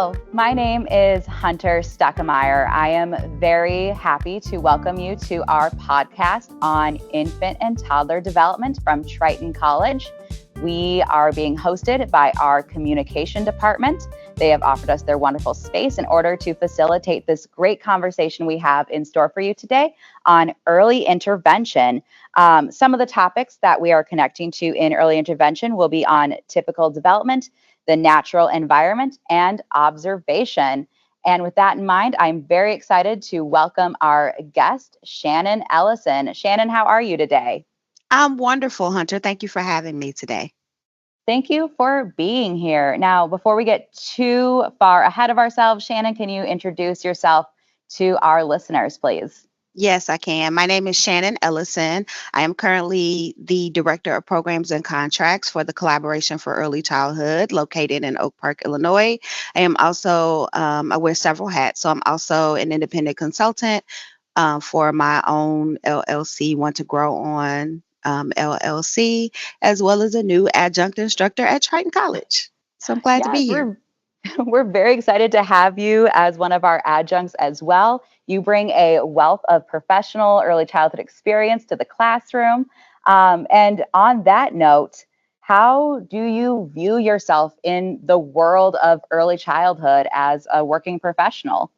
Hello, my name is Hunter Stuckemeyer. I am very happy to welcome you to our podcast on infant and toddler development from Triton College. We are being hosted by our communication department. They have offered us their wonderful space in order to facilitate this great conversation we have in store for you today on early intervention. Some of the topics that we are connecting to in early intervention will be on typical development, the natural environment, and observation. And with that in mind, I'm very excited to welcome our guest, Shannon Ellison. Shannon, how are you today? I'm wonderful, Hunter. Thank you for having me today. Thank you for being here. Now, before we get too far ahead of ourselves, Shannon, can you introduce yourself to our listeners, please? Yes, I can. My name is Shannon Ellison. I am currently the Director of Programs and Contracts for the Collaboration for Early Childhood located in Oak Park, Illinois. I am also, I wear several hats. So I'm also an independent consultant for my own LLC, Want to Grow On LLC, as well as a new adjunct instructor at Triton College. So I'm glad to Yes, be here. we're very excited to have you as one of our adjuncts as well. You bring a wealth of professional early childhood experience to the classroom. And on that note, how do you view yourself in the world of early childhood as a working professional?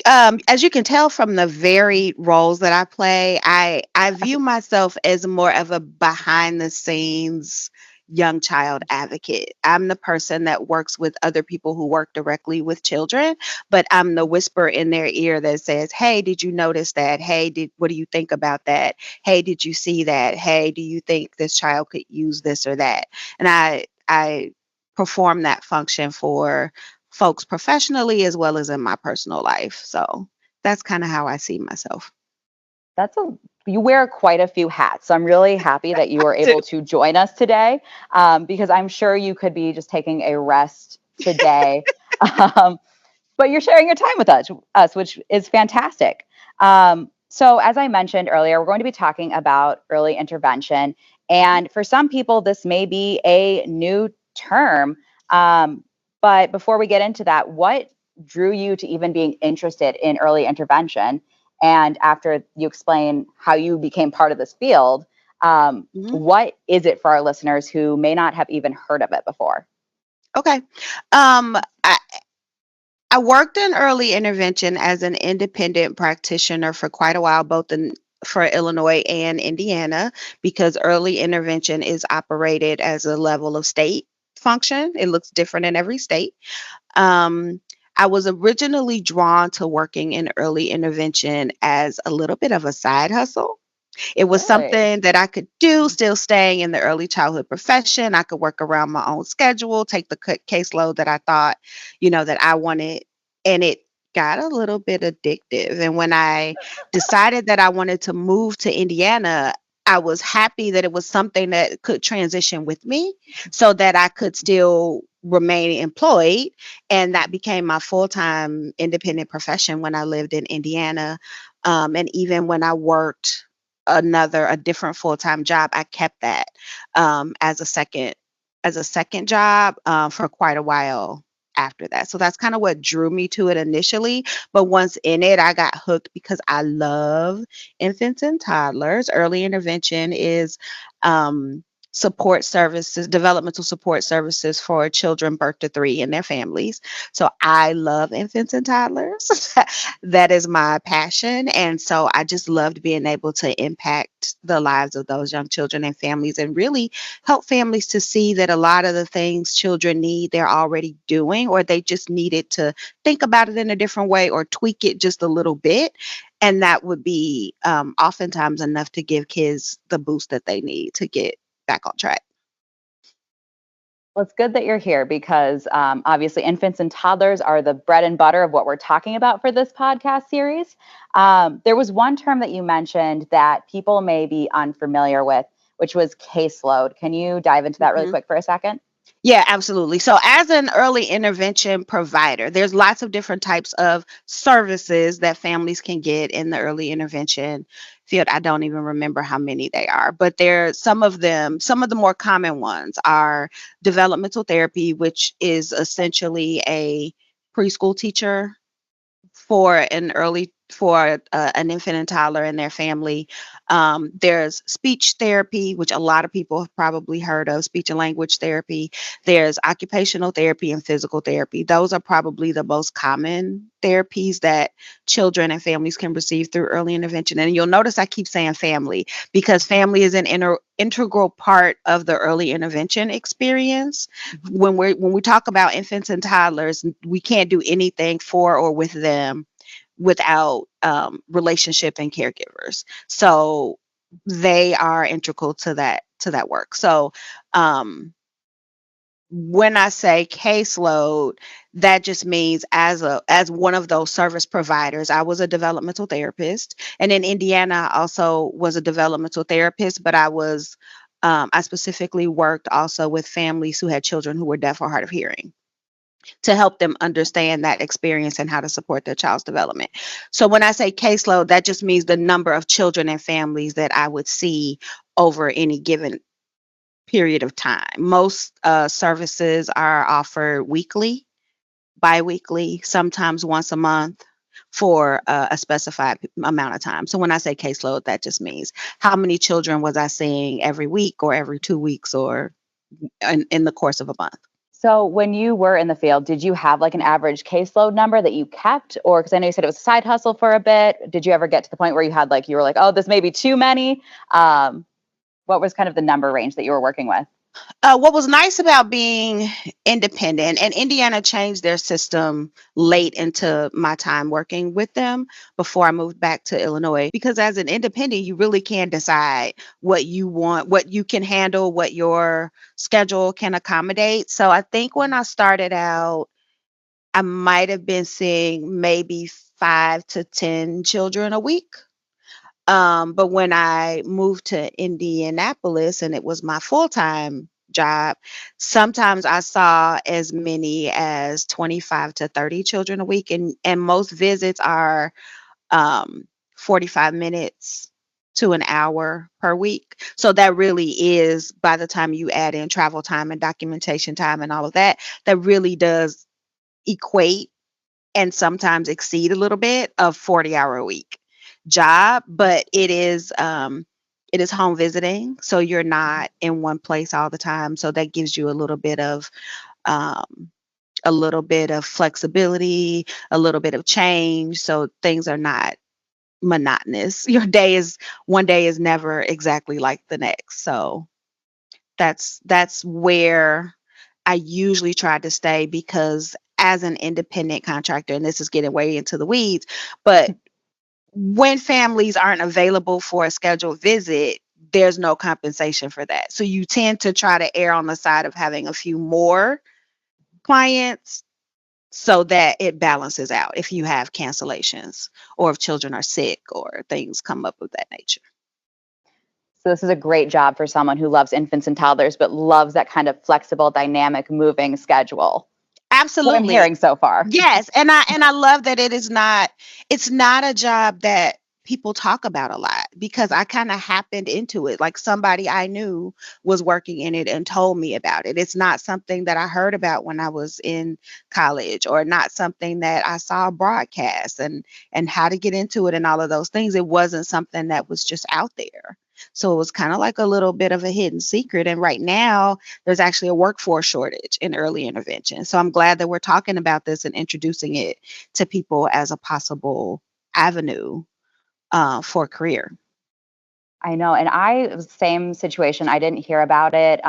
As you can tell from the varied roles that I play, I view myself as more of a behind the scenes young child advocate. I'm the person that works with other people who work directly with children, but I'm the whisper in their ear that says, "Hey, did you notice that? Hey, what do you think about that? Hey, did you see that? Hey, do you think this child could use this or that?" And I perform that function for folks professionally as well as in my personal life. So that's kind of how I see myself. That's a You wear quite a few hats. So I'm really happy that you were Do. able to join us today, because I'm sure you could be just taking a rest today. Um, but you're sharing your time with us, which is fantastic. So, as I mentioned earlier, we're going to be talking about early intervention. And for some people, this may be a new term. Um, but before we get into that, what drew you to even being interested in early intervention? And after you explain how you became part of this field, Mhm. what is it for our listeners who may not have even heard of it before? Okay. Um, I, I worked in early intervention as an independent practitioner for quite a while, both in for Illinois and Indiana, because early intervention is operated as a level of state function. It looks different in every state. Um, I was originally drawn to working in early intervention as a little bit of a side hustle. It was Really? something that I could do, still staying in the early childhood profession. I could work around my own schedule, take the caseload that I thought, that I wanted. And it got a little bit addictive. And when I decided that I wanted to move to Indiana, I was happy that it was something that could transition with me so that I could still remain employed. And that became my full time independent profession when I lived in Indiana. And even when I worked a different full-time job, I kept that as a second job for quite a while after that. So that's kind of what drew me to it initially. But once in it, I got hooked because I love infants and toddlers. Early intervention is support services, developmental support services for children birth to 3 and their families. So I love infants and toddlers. That is my passion. And so I just loved being able to impact the lives of those young children and families and really help families to see that a lot of the things children need, they're already doing, or they just needed to think about it in a different way or tweak it just a little bit. And that would be oftentimes enough to give kids the boost that they need to get back on track. Well, it's good that you're here because obviously infants and toddlers are the bread and butter of what we're talking about for this podcast series. There was one term that you mentioned that people may be unfamiliar with, which was caseload. Can you dive into that really Mhm. quick for a second? Yeah, absolutely. So, as an early intervention provider, there's lots of different types of services that families can get in the early intervention field. I don't even remember how many they are, but there some of them, some of the more common ones are developmental therapy, which is essentially a preschool teacher for an infant and toddler and their family. There's speech therapy, which a lot of people have probably heard of, speech and language therapy. There's occupational therapy and physical therapy. Those are probably the most common therapies that children and families can receive through early intervention. And you'll notice I keep saying family because family is an integral part of the early intervention experience. Mhm. When we talk about infants and toddlers, we can't do anything for or with them without relationship and caregivers. So they are integral to that work. So um, when I say caseload, that just means as one of those service providers, I was a developmental therapist, and in Indiana, I also was a developmental therapist. But I specifically worked also with families who had children who were deaf or hard of hearing to help them understand that experience and how to support their child's development. So when I say caseload, that just means the number of children and families that I would see over any given period of time. Most services are offered weekly, biweekly, sometimes once a month for a specified amount of time. So when I say caseload, that just means how many children was I seeing every week or every 2 weeks or in the course of a month. So when you were in the field, did you have like an average caseload number that you kept? Or because I know you said it was a side hustle for a bit, did you ever get to the point where you had like, you were like, oh, this may be too many? What was kind of the number range that you were working with? What was nice about being independent, and Indiana changed their system late into my time working with them before I moved back to Illinois, because as an independent, you really can decide what you want, what you can handle, what your schedule can accommodate. So I think when I started out, I might have been seeing maybe 5 to 10 children a week. But when I moved to Indianapolis and it was my full-time job, sometimes I saw as many as 25 to 30 children a week. And most visits are um, 45 minutes to an hour per week. So that really is, by the time you add in travel time and documentation time and all of that, that really does equate and sometimes exceed a little bit of 40-hour a week job, but it is home visiting, so you're not in one place all the time, so that gives you um, a little bit of flexibility, a little bit of change, so things are not monotonous. One day is never exactly like the next. So that's where I usually try to stay, because as an independent contractor, and this is getting way into the weeds, but when families aren't available for a scheduled visit, there's no compensation for that. So you tend to try to err on the side of having a few more clients so that it balances out if you have cancellations or if children are sick or things come up of that nature. So this is a great job for someone who loves infants and toddlers, but loves that kind of flexible, dynamic, moving schedule. What I'm Absolutely. hearing so far. Yes, and I love that it's not a job that people talk about a lot, because I kind of happened into it. Like somebody I knew was working in it and told me about it. It's not something that I heard about when I was in college, or not something that I saw broadcast and how to get into it and all of those things. It wasn't something that was just out there. So it was kind of like a little bit of a hidden secret. And right now, there's actually a workforce shortage in early intervention. So I'm glad that we're talking about this and introducing it to people as a possible avenue for a career. I know. And same situation. I didn't hear about it.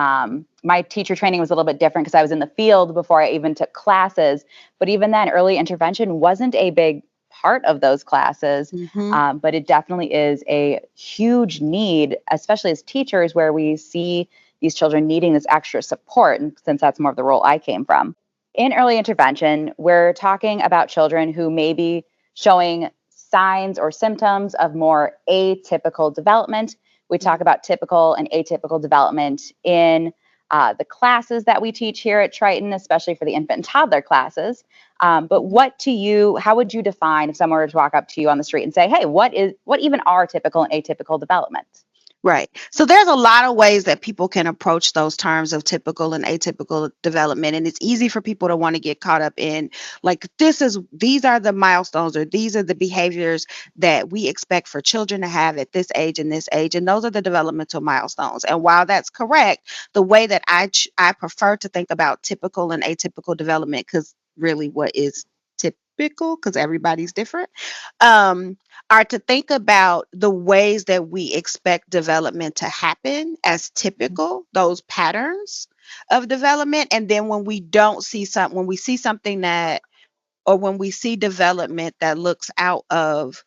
My teacher training was a little bit different because I was in the field before I even took classes. But even then, early intervention wasn't a big part of those classes. Hmm. But it definitely is a huge need, especially as teachers, where we see these children needing this extra support. And since that's more of the role I came from. In early intervention, we're talking about children who may be showing signs or symptoms of more atypical development. We talk about typical and atypical development in the classes that we teach here at Triton, especially for the infant and toddler classes. But how would you define if someone were to walk up to you on the street and say, hey, what even are typical and atypical development? Right. So there's a lot of ways that people can approach those terms of typical and atypical development. And it's easy for people to want to get caught up in like, these are the milestones or these are the behaviors that we expect for children to have at this age and this age. And those are the developmental milestones. And while that's correct, the way that I prefer to think about typical and atypical development, because really what is typical, because everybody's different, are to think about the ways that we expect development to happen as typical, those patterns of development. And then when we see something that, or when we see development that looks out of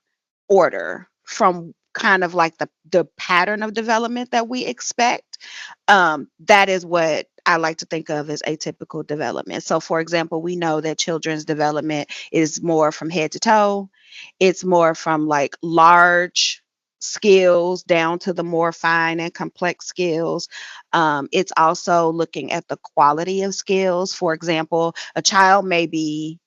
order from kind of like the pattern of development that we expect, that is what I like to think of as atypical development. So, for example, we know that children's development is more from head to toe. It's more from like large skills down to the more fine and complex skills. It's also looking at the quality of skills. For example, a child may be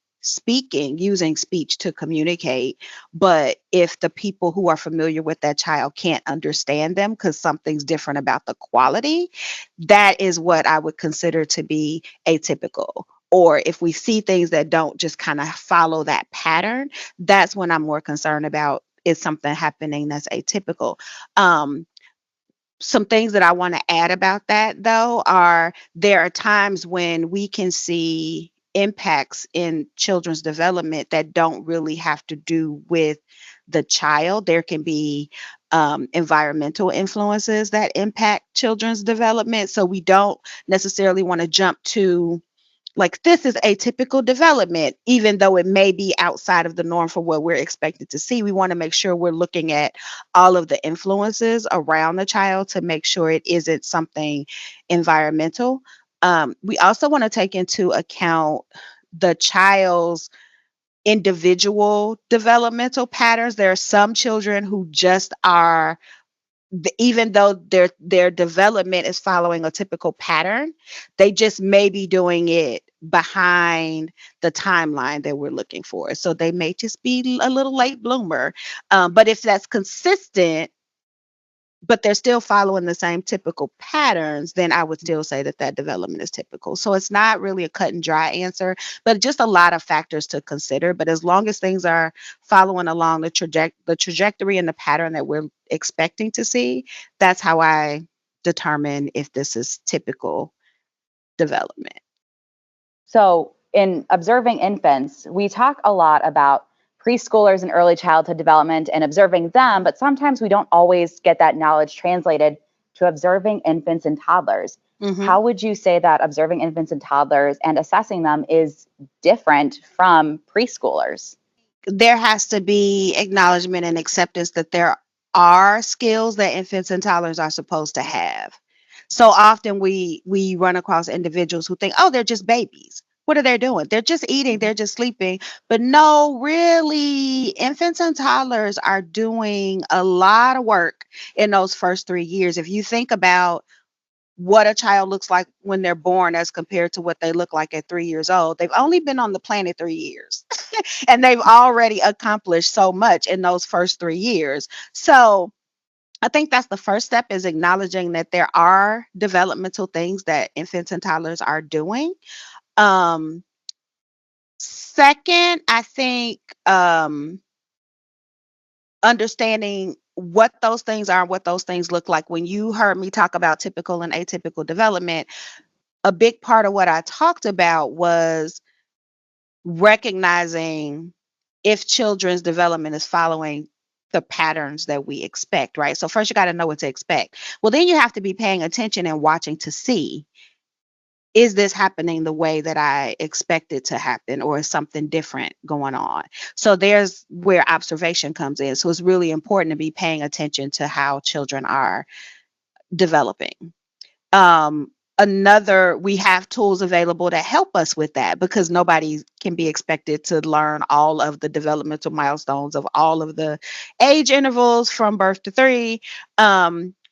using speech to communicate, but if the people who are familiar with that child can't understand them because something's different about the quality, that is what I would consider to be atypical. Or if we see things that don't just kind of follow that pattern, that's when I'm more concerned about, is something happening that's atypical. Some things that I want to add about that, though, are there are times when we can see impacts in children's development that don't really have to do with the child. There can be environmental influences that impact children's development. So we don't necessarily want to jump to like, this is atypical development, even though it may be outside of the norm for what we're expected to see. We want to make sure we're looking at all of the influences around the child to make sure it isn't something environmental. We also want to take into account the child's individual developmental patterns. There are some children who just are, even though their development is following a typical pattern, they just may be doing it behind the timeline that we're looking for. So they may just be a little late bloomer. But if that's consistent, but they're still following the same typical patterns, then I would still say that development is typical. So it's not really a cut and dry answer, but just a lot of factors to consider. But as long as things are following along the trajectory and the pattern that we're expecting to see, that's how I determine if this is typical development. So, in observing infants, we talk a lot about preschoolers and early childhood development and observing them, but sometimes we don't always get that knowledge translated to observing infants and toddlers. Mhm. How would you say that observing infants and toddlers and assessing them is different from preschoolers? There has to be acknowledgement and acceptance that there are skills that infants and toddlers are supposed to have. So often we run across individuals who think, "Oh, they're just babies. What are they doing? They're just eating, they're just sleeping." But no, really, infants and toddlers are doing a lot of work in those first 3 years. If you think about what a child looks like when they're born as compared to what they look like at 3 years old, they've only been on the planet 3 years. And they've already accomplished so much in those first 3 years. So I think that's the first step, is acknowledging that there are developmental things that infants and toddlers are doing. Um, Second, I think understanding what those things are and what those things look like. When you heard me talk about typical and atypical development, a big part of what I talked about was recognizing if children's development is following the patterns that we expect, right? So first you got to know what to expect. Well, then you have to be paying attention and watching to see, is this happening the way that I expect it to happen, or is something different going on? So there's where observation comes in. So it's really important to be paying attention to how children are developing. Um, we have tools available to help us with that, because nobody can be expected to learn all of the developmental milestones of all of the age intervals from birth to 3.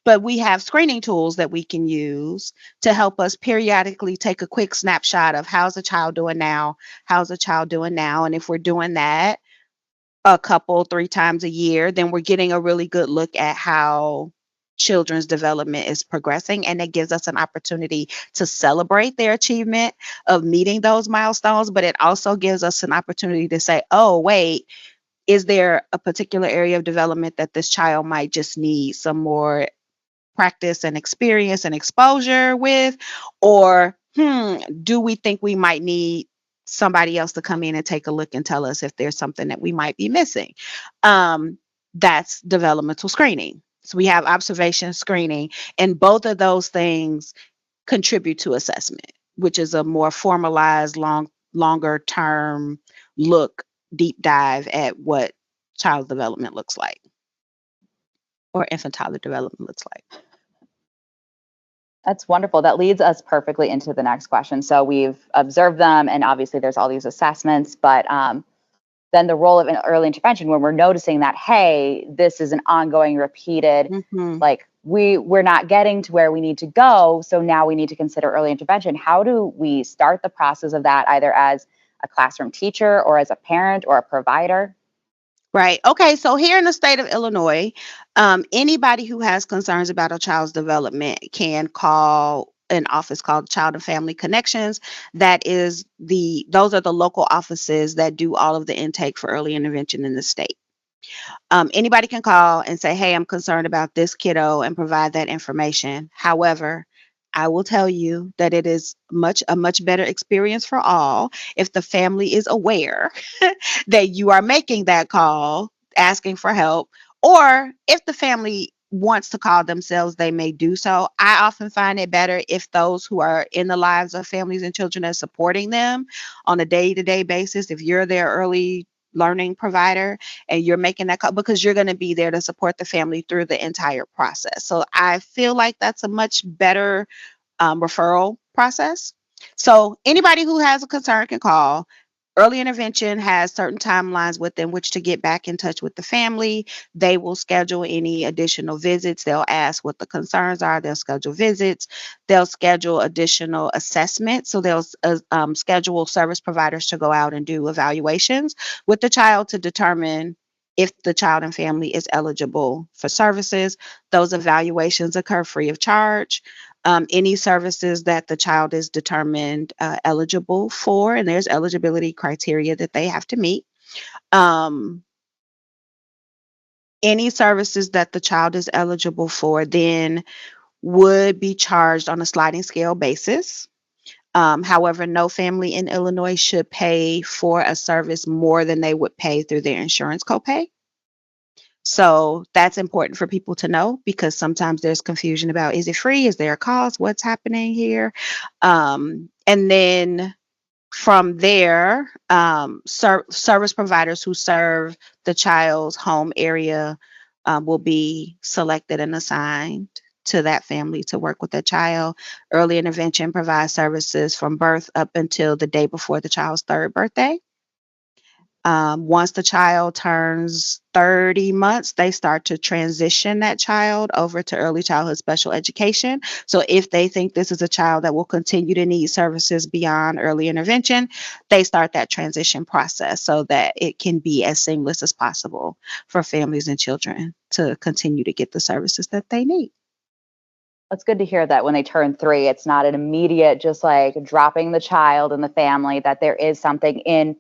But we have screening tools that we can use to help us periodically take a quick snapshot of how's a child doing now, how's a child doing now. And if we're doing that a couple, 3 times a year, then we're getting a really good look at how children's development is progressing. And it gives us an opportunity to celebrate their achievement of meeting those milestones. But it also gives us an opportunity to say, oh, wait, is there a particular area of development that this child might just need some more practice and experience and exposure with? Or, do we think we might need somebody else to come in and take a look and tell us if there's something that we might be missing? Um, that's developmental screening. So we have observation screening, and both of those things contribute to assessment, which is a more formalized, longer term look, deep dive at what child development looks like or infantile development looks like. That's wonderful. That leads us perfectly into the next question. So we've observed them, and obviously there's all these assessments, but then the role of an early intervention when we're noticing that, hey, this is an ongoing, repeated, Mhm. like we're not getting to where we need to go. So now we need to consider early intervention. How do we start the process of that, either as a classroom teacher or as a parent or a provider? Right. Okay. So here in the state of Illinois, anybody who has concerns about a child's development can call an office called Child and Family Connections. Those are the local offices that do all of the intake for early intervention in the state. Anybody can call and say, hey, I'm concerned about this kiddo and provide that information. However, I will tell you that it is a much better experience for all if the family is aware that you are making that call, asking for help, or if the family wants to call themselves, they may do so. I often find it better if those who are in the lives of families and children are supporting them on a day-to-day basis, if you're their early learning provider and you're making that call, because you're going to be there to support the family through the entire process. So I feel like that's a much better referral process. So anybody who has a concern can call. Early intervention has certain timelines within which to get back in touch with the family. They will schedule any additional visits. They'll ask what the concerns are. They'll schedule visits. They'll schedule additional assessments. So they'll schedule service providers to go out and do evaluations with the child to determine if the child and family is eligible for services. Those evaluations occur free of charge. Any services that the child is determined eligible for, and there's eligibility criteria that they have to meet. Um, any services that the child is eligible for then would be charged on a sliding scale basis. However, no family in Illinois should pay for a service more than they would pay through their insurance copay. So that's important for people to know because sometimes there's confusion about, is it free? Is there a cost? What's happening here? And then from there, service providers who serve the child's home area will be selected and assigned to that family to work with the child. Early intervention provides services from birth up until the day before the child's third birthday. Once the child turns 30 months, they start to transition that child over to early childhood special education. So if they think this is a child that will continue to need services beyond early intervention, they start that transition process so that it can be as seamless as possible for families and children to continue to get the services that they need. It's good to hear that when they turn 3, it's not an immediate just like dropping the child and the family, that there is something in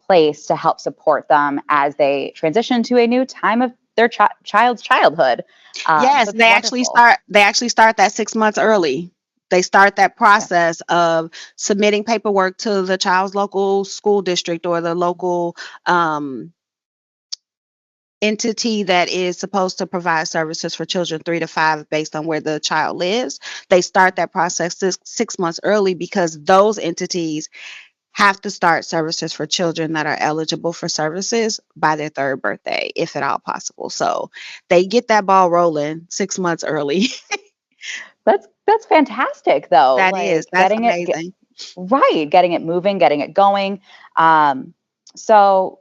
place to help support them as they transition to a new time of their child's childhood. Yes, So it's wonderful. they actually start that 6 months early. They start that Yeah. process of submitting paperwork to the child's local school district or the local entity that is supposed to provide services for children 3 to 5 based on where the child lives. They start that process 6 months early because those entities have to start services for children that are eligible for services by their third birthday, if at all possible. So they get that ball rolling 6 months early. That's fantastic though. Like That's amazing. right, getting it moving, getting it going. So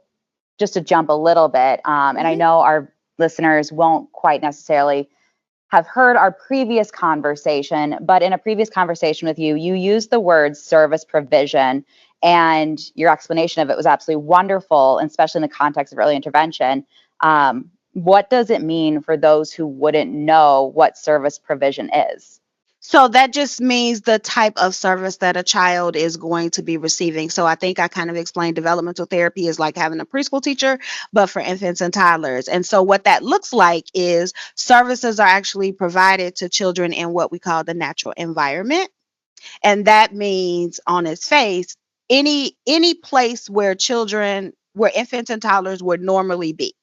just to jump a little bit, and I Mhm. know our listeners won't quite necessarily have heard our previous conversation, but in a previous conversation with you, you used the word service provision, and your explanation of it was absolutely wonderful, especially in the context of early intervention. What does it mean for those who wouldn't know what service provision is? So that just means the type of service that a child is going to be receiving. So I think I kind of explained developmental therapy is like having a preschool teacher, but for infants and toddlers. And so what that looks like is services are actually provided to children in what we call the natural environment. And that means on its face, any place where infants and toddlers would normally be.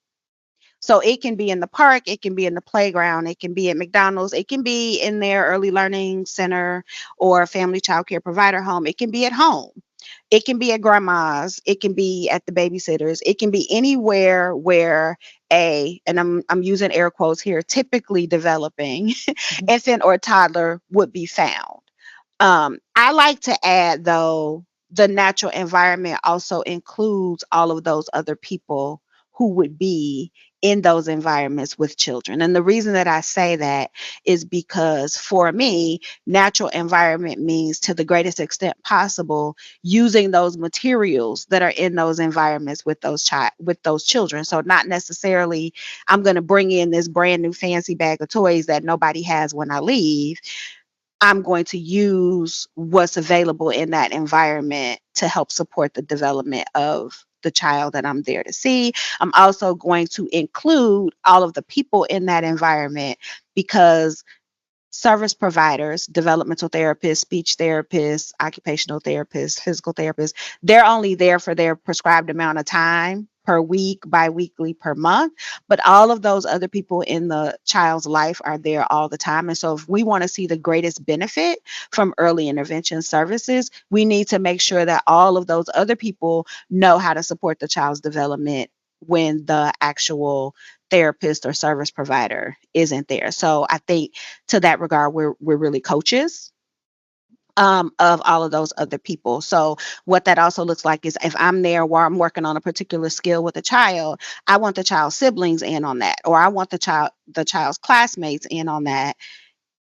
So it can be in the park, it can be in the playground, it can be at McDonald's, it can be in their early learning center or family child care provider home, it can be at home. It can be at grandma's, it can be at the babysitter's, it can be anywhere where and I'm using air quotes here, typically developing Mhm. infant or toddler would be found. I like to add, though, the natural environment also includes all of those other people who would be in those environments with children. And the reason that I say that is because for me, natural environment means to the greatest extent possible using those materials that are in those environments with those children. So not necessarily I'm going to bring in this brand new fancy bag of toys that nobody has when I leave. I'm going to use what's available in that environment to help support the development of the child that I'm there to see. I'm also going to include all of the people in that environment because service providers, developmental therapists, speech therapists, occupational therapists, physical therapists, they're only there for their prescribed amount of time per week, biweekly, per month. But all of those other people in the child's life are there all the time. And so, if we want to see the greatest benefit from early intervention services, we need to make sure that all of those other people know how to support the child's development when the actual therapist or service provider isn't there. So I think to that regard, we're really coaches of all of those other people. So what that also looks like is if I'm there where I'm working on a particular skill with a child, I want the child's siblings in on that, or I want the child's classmates in on that.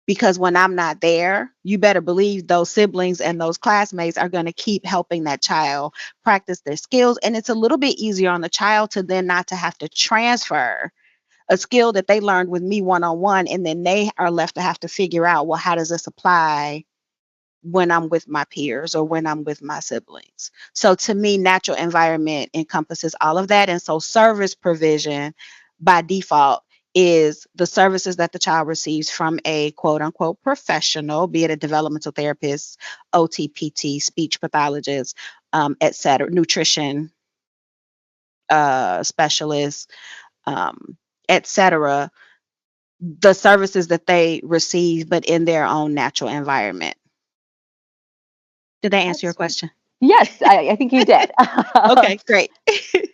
Because when I'm not there, you better believe those siblings and those classmates are going to keep helping that child practice their skills. And it's a little bit easier on the child to then not to have to transfer a skill that they learned with me one on one, and then they are left to have to figure out, well, how does this apply when I'm with my peers or when I'm with my siblings? So to me, natural environment encompasses all of that. And so service provision by default is the services that the child receives from a quote unquote professional, be it a developmental therapist, OT, PT, speech pathologist, et cetera, nutrition specialist, et cetera, the services that they receive, but in their own natural environment. Did that answer your That's question? Yes, I think you did. Okay, great.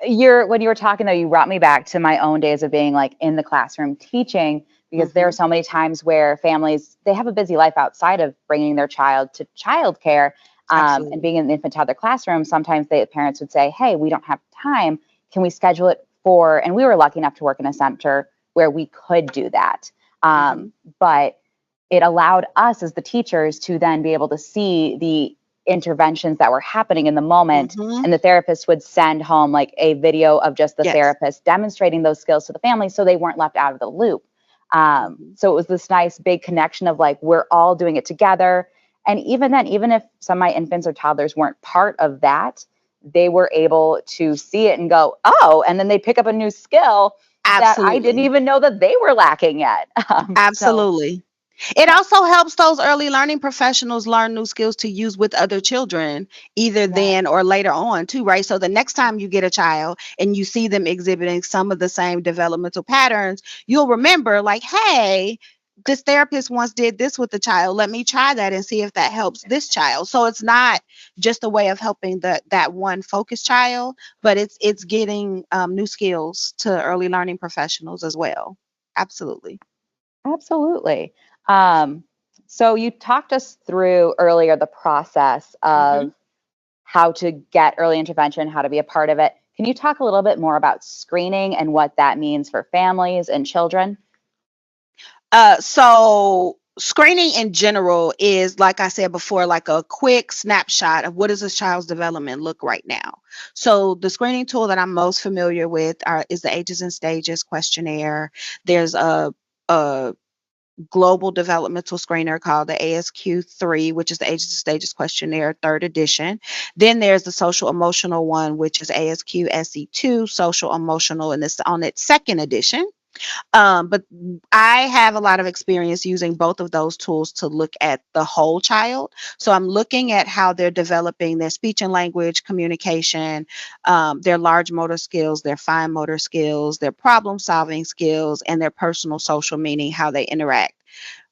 When you were talking though, you brought me back to my own days of being like in the classroom teaching, because there are Hmm. so many times where families, they have a busy life outside of bringing their child to childcare, and Absolutely. being in the infant toddler classroom. Sometimes the parents would say, "Hey, we don't have time. Can we schedule it for?" And we were lucky enough to work in a center where we could do that, Hmm. but it allowed us as the teachers to then be able to see the interventions that were happening in the moment, Hmm. and the therapist would send home like a video of just the Yes. therapist demonstrating those skills to the family so they weren't left out of the loop. Hmm. So it was this nice big connection of like we're all doing it together. And even then, even if some of my infants or toddlers weren't part of that, they were able to see it and go, oh, and then they pick up a new skill that I didn't Absolutely. even know that they were lacking yet. So Absolutely. It also helps those early learning professionals learn new skills to use with other children, either yeah, then or later on, too, right? So the next time you get a child and you see them exhibiting some of the same developmental patterns, you'll remember, like, hey, this therapist once did this with the child. Let me try that and see if that helps this child. So it's not just a way of helping that one focused child, but it's getting new skills to early learning professionals as well. Absolutely. absolutely. Um, so you talked us through earlier the process Hmm. of how to get early intervention, how to be a part of it. Can you talk a little bit more about screening and what that means for families and children? So screening in general is, like I said before, like a quick snapshot of what does a child's development look right now. So the screening tool that I'm most familiar with is the Ages and Stages questionnaire. There's a global developmental screener called the ASQ3, which is the Ages and Stages questionnaire, third edition. Then there's the social emotional one, which is ASQ SE2, social emotional, and it's on its second edition. But I have a lot of experience using both of those tools to look at the whole child. So I'm looking at how they're developing their speech and language communication, their large motor skills, their fine motor skills, their problem solving skills, and their personal social, meaning how they interact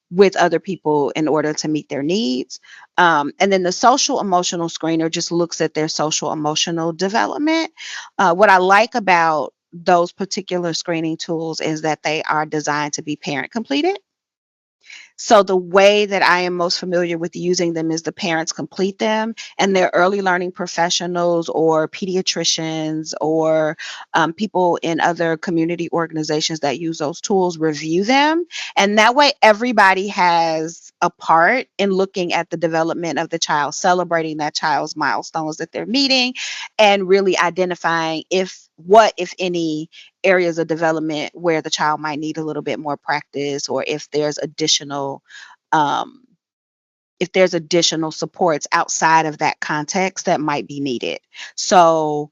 with other people in order to meet their needs. And then the social emotional screener just looks at their social emotional development. What I like about those particular screening tools is that they are designed to be parent completed. So the way that I am most familiar with using them is the parents complete them, and their early learning professionals or pediatricians or people in other community organizations that use those tools review them. And that way, everybody has a part in looking at the development of the child, celebrating that child's milestones that they're meeting, and really identifying if any, areas of development where the child might need a little bit more practice, or um, if there's additional supports outside of that context that might be needed. So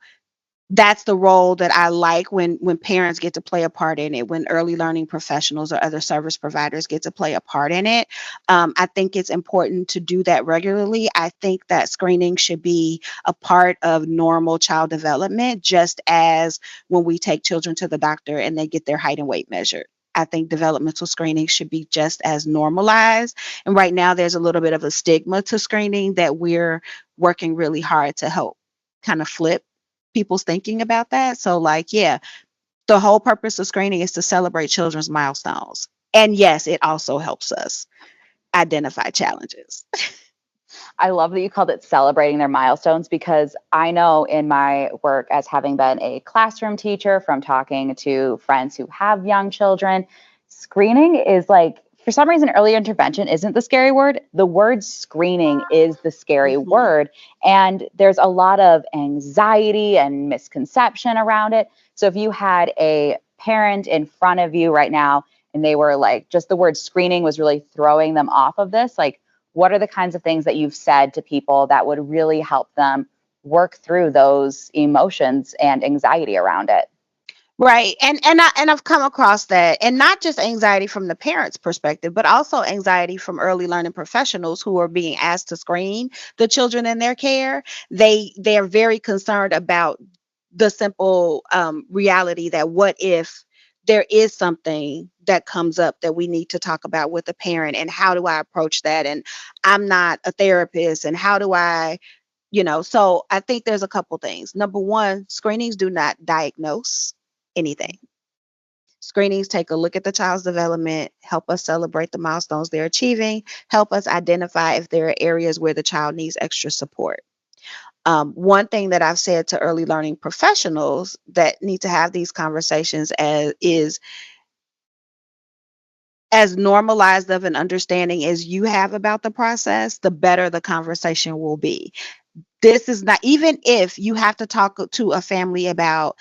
that's the role that I like when parents get to play a part in it, when early learning professionals or other service providers get to play a part in it. I think it's important to do that regularly. I think that screening should be a part of normal child development, just as when we take children to the doctor and they get their height and weight measured. I think developmental screening should be just as normalized. And right now, there's a little bit of a stigma to screening that we're working really hard to help kind of flip people's thinking about that. So, like, yeah, the whole purpose of screening is to celebrate children's milestones. And yes, it also helps us identify challenges. I love that you called it celebrating their milestones, because I know in my work as having been a classroom teacher, from talking to friends who have young children, screening is like, for some reason, early intervention isn't the scary word. The word screening is the scary Mhm. word. And there's a lot of anxiety and misconception around it. So if you had a parent in front of you right now and they were like, just the word screening was really throwing them off of this, like, what are the kinds of things that you've said to people that would really help them work through those emotions and anxiety around it? Right. And I've come across that, and not just anxiety from the parents' perspective, but also anxiety from early learning professionals who are being asked to screen the children in their care. They are very concerned about the simple reality that, what if there is something that comes up that we need to talk about with the parent, and how do I approach that? And I'm not a therapist, and how do I, so I think there's a couple things. Number one, screenings do not diagnose anything. Screenings take a look at the child's development, help us celebrate the milestones they're achieving, help us identify if there are areas where the child needs extra support. One thing that I've said to early learning professionals that need to have these conversations is, as normalized of an understanding as you have about the process, the better the conversation will be. This is not, even if you have to talk to a family about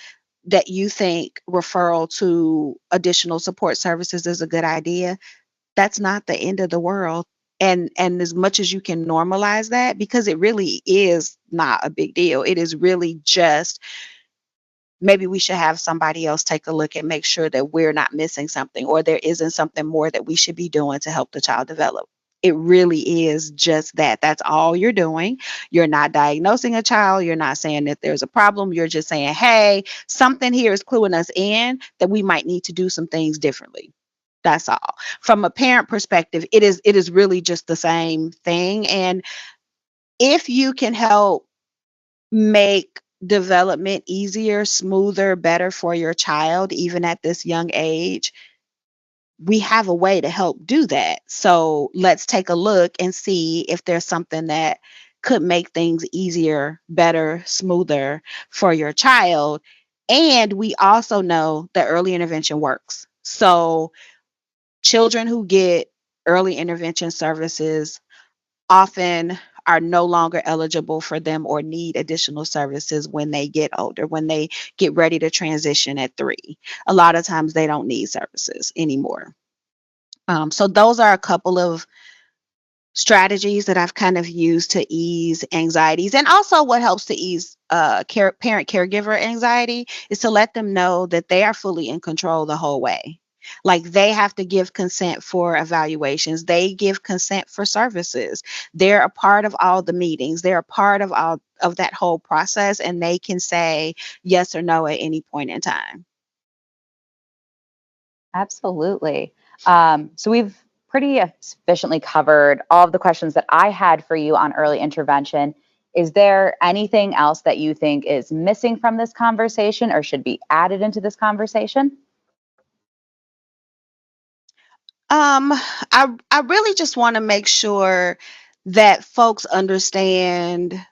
that you think referral to additional support services is a good idea, that's not the end of the world. And as much as you can normalize that, because it really is not a big deal, it is really just, maybe we should have somebody else take a look and make sure that we're not missing something, or there isn't something more that we should be doing to help the child develop. It really is just that. That's all you're doing. You're not diagnosing a child. You're not saying that there's a problem. You're just saying, hey, something here is cluing us in that we might need to do some things differently. That's all. From a parent perspective, it is really just the same thing. And if you can help make development easier, smoother, better for your child, even at this young age, we have a way to help do that. So let's take a look and see if there's something that could make things easier, better, smoother for your child. And we also know that early intervention works. So Children who get early intervention services often are no longer eligible for them or need additional services when they get older, when they get ready to transition at 3. A lot of times they don't need services anymore. So those are a couple of strategies that I've kind of used to ease anxieties. And also, what helps to ease parent caregiver anxiety is to let them know that they are fully in control the whole way. Like they have to give consent for evaluations, they give consent for services. They're a part of all the meetings, they're a part of all of that whole process, and they can say yes or no at any point in time. Absolutely. So we've pretty efficiently covered all of the questions that I had for you on early intervention. Is there anything else that you think is missing from this conversation or should be added into this conversation? I really just want to make sure that folks understand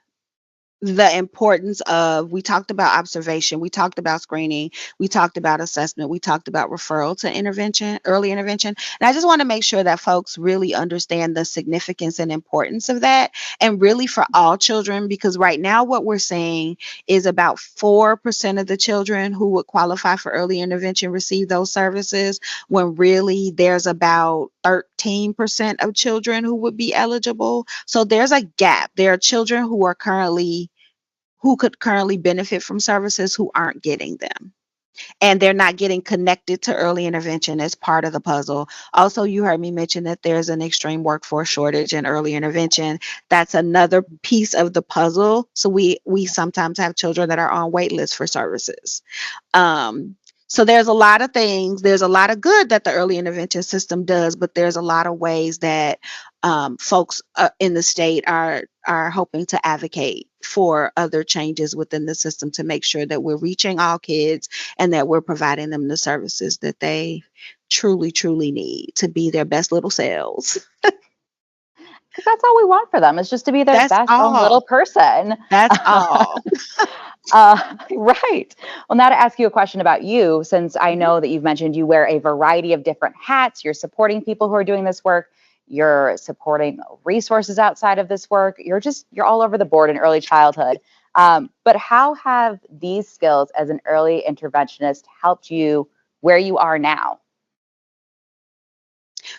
the importance of, we talked about observation, we talked about screening, we talked about assessment, we talked about referral to intervention, early intervention. And I just want to make sure that folks really understand the significance and importance of that, and really for all children, because right now what we're seeing is about 4% of the children who would qualify for early intervention receive those services, when really there's about 13% of children who would be eligible. So there's a gap. There are children who could currently benefit from services who aren't getting them. And they're not getting connected to early intervention as part of the puzzle. Also, you heard me mention that there's an extreme workforce shortage in early intervention. That's another piece of the puzzle. So we sometimes have children that are on wait lists for services. Um, so there's a lot of things. There's a lot of good that the early intervention system does, but there's a lot of ways that folks in the state are hoping to advocate for other changes within the system to make sure that we're reaching all kids and that we're providing them the services that they truly, truly need to be their best little selves. Because that's all we want for them is just to be their That's best own little all. person. That's all. Right. Well, now to ask you a question about you, since I know that you've mentioned you wear a variety of different hats, you're supporting people who are doing this work, you're supporting resources outside of this work, you're all over the board in early childhood. But how have these skills as an early interventionist helped you where you are now?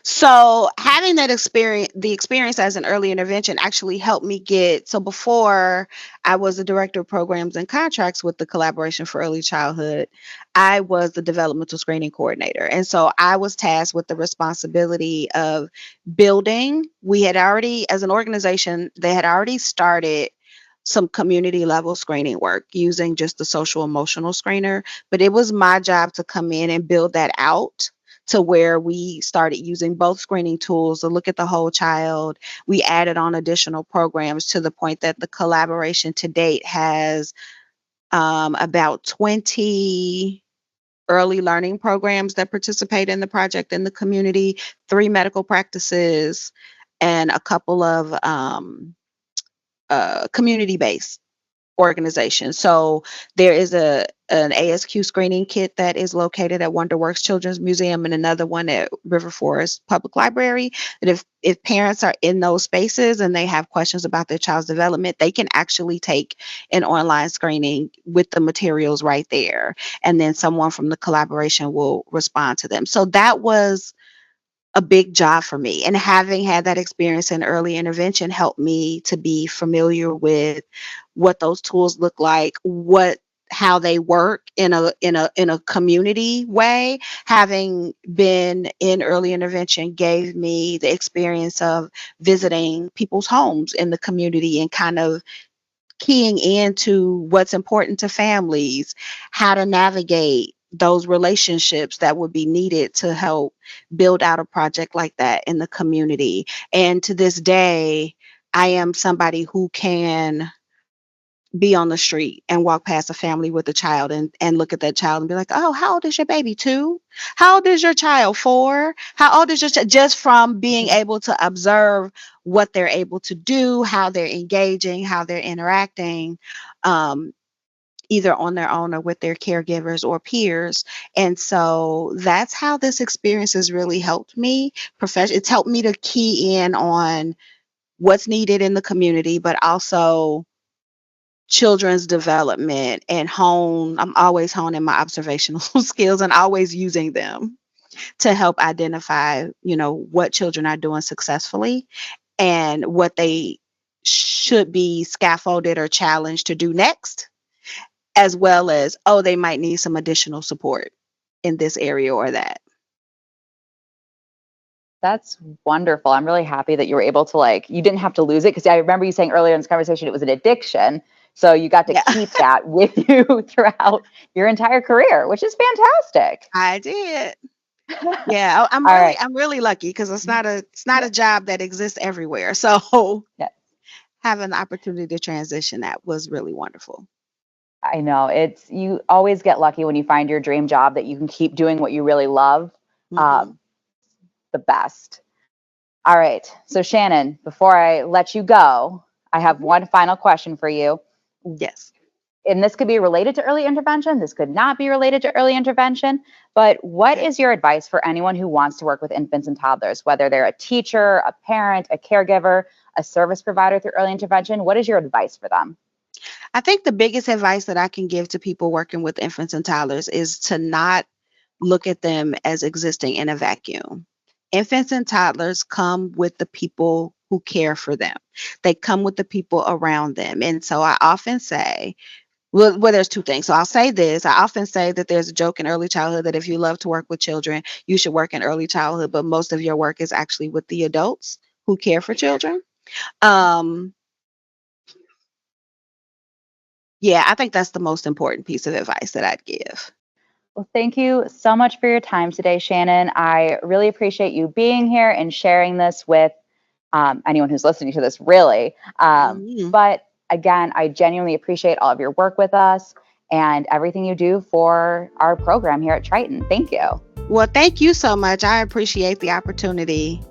So having that experience, the experience as an early intervention actually helped me get, so before I was the director of programs and contracts with the Collaboration for Early Childhood, I was the developmental screening coordinator. And so I was tasked with the responsibility of building. We had already, as an organization, they had already started some community level screening work using just the social emotional screener, but it was my job to come in and build that out to where we started using both screening tools to look at the whole child. We added on additional programs to the point that the collaboration to date has about 20 early learning programs that participate in the project in the community, 3 medical practices, and a couple of community based organization. So there is an ASQ screening kit that is located at Wonderworks Children's Museum and another one at River Forest Public Library. That if parents are in those spaces and they have questions about their child's development, they can actually take an online screening with the materials right there. And then someone from the collaboration will respond to them. So that was a big job for me. And having had that experience in early intervention helped me to be familiar with what those tools look like, what how they work in a community way. Having been in early intervention gave me the experience of visiting people's homes in the community and kind of keying into what's important to families, how to navigate those relationships that would be needed to help build out a project like that in the community. And to this day, I am somebody who can be on the street and walk past a family with a child and look at that child and be like, oh, how old is your baby? 2? How old is your child? 4? How old is your child? Just from being Mhm. able to observe what they're able to do, how they're engaging, how they're interacting. Um, either on their own or with their caregivers or peers. And so that's how this experience has really helped me. It's helped me to key in on what's needed in the community, but also children's development and I'm always honing my observational skills and always using them to help identify, what children are doing successfully and what they should be scaffolded or challenged to do next, as well as, oh, they might need some additional support in this area or that. That's wonderful. I'm really happy that you were able to you didn't have to lose it, because I remember you saying earlier in this conversation it was an addiction. So you got to Yeah, keep that with you throughout your entire career, which is fantastic. I did. Yeah, I'm All really right. I'm really lucky because it's not a job that exists everywhere. So Yeah. having the opportunity to transition, that was really wonderful. I know, you always get lucky when you find your dream job that you can keep doing what you really love. Hmm. Um, the best. All right. So Shannon, before I let you go, I have Hmm. one final question for you. Yes. And this could be related to early intervention. This could not be related to early intervention. But what Okay. is your advice for anyone who wants to work with infants and toddlers, whether they're a teacher, a parent, a caregiver, a service provider through early intervention? What is your advice for them? I think the biggest advice that I can give to people working with infants and toddlers is to not look at them as existing in a vacuum. Infants and toddlers come with the people who care for them. They come with the people around them. And so I often say, well, there's two things. So I'll say this. I often say that there's a joke in early childhood that if you love to work with children, you should work in early childhood, but most of your work is actually with the adults who care for children. Um, yeah, I think that's the most important piece of advice that I'd give. Well, thank you so much for your time today, Shannon. I really appreciate you being here and sharing this with anyone who's listening to this, really. Mhm. But again, I genuinely appreciate all of your work with us and everything you do for our program here at Triton. Thank you. Well, thank you so much. I appreciate the opportunity.